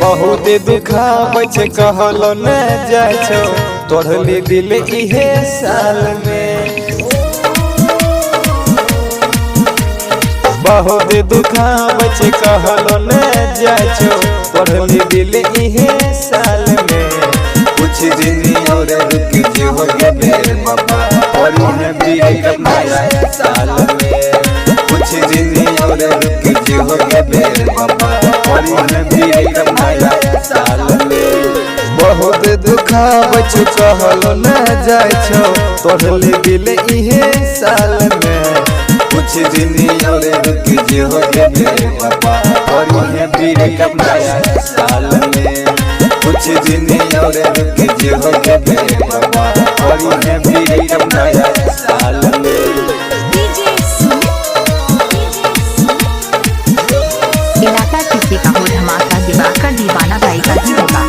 बहुत दुखाबै छै कहलो न जाय छो तोड़ली दिल इहे साल में। बहुत दुखाबै छै कहलो न जाय छो तोड़ली दिल इहे साल में। कुछ दिन और रुक जो गे बाबा और भी नया साल में। कुछ दिन और रुक जो गे बाबा और भी नया साल में। बहुत दुखाबै छै कहलो न जाय छो तोड़ली दिल इहे साल में। कुछ दिन और रुक जो गे बाबा और भी नया साल में। कुछ दिन और रुक जो गे बाबा और भी नया साल में। इलाका किसी का हो धमाका दिवाकर दीवाना भाई का ही होगा।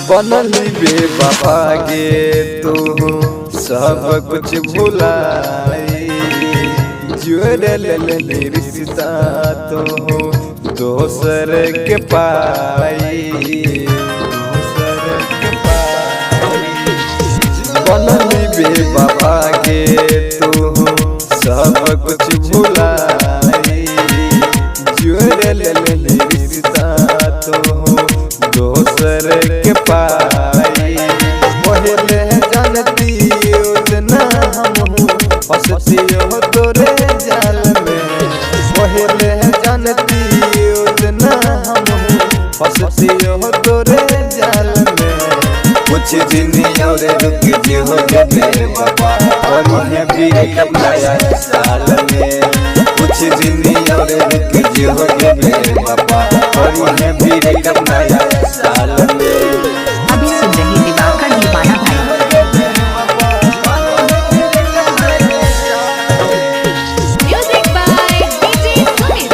बनली बेवफा गे तू सब कुछ भुलाई। जोड़ल रिश्ता तो दोसर के पाई। बनली बेवफा गे तू सब कुछ भुलाई। जोड़ल रिश्ता तो दोसर के पाई। पहले जानती उतना हम फंसती हो तोरे जाल में। पहले जानती उतना हम फंसती हो तोरे जाल में। कुछ दिन और रुक जो गे बाबा और भी नया साल में। कुछ दिन और रुक जो गे बाबा और भी नया साल में। अभी सुन रही दिवाकर दीवाना भाई। Music by DJ Sumit.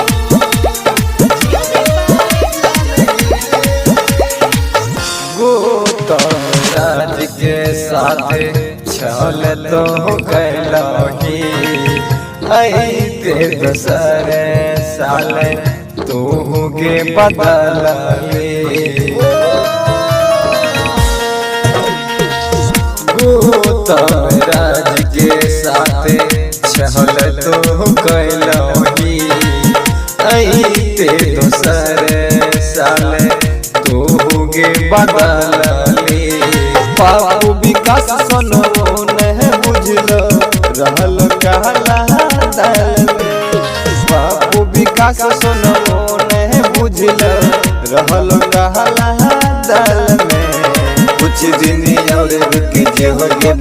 Gautam Raj के साथ छल तो कैलही। ते दोसर साल तू के बदलली। गौतम राज के साथ छल तो कैलही। ते दोसर साल तू के बदलली। बाबू विकास सोनो नहीं बुझलो रहल कहला दल में। बाबू विकास सोनो नहीं बुझलो रहल कहला दल में। कुछ दिन और रुक जो गे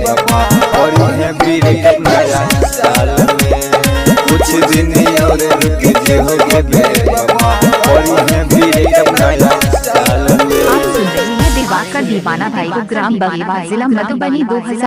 बाबा और भी नया साल में। कुछ दिन और रुक जो गे बाबा और भी नया साल में। आप सुन रही है दिवाकर दीवाना भाई को ग्राम बगीवा जिला मधुबनी 2000।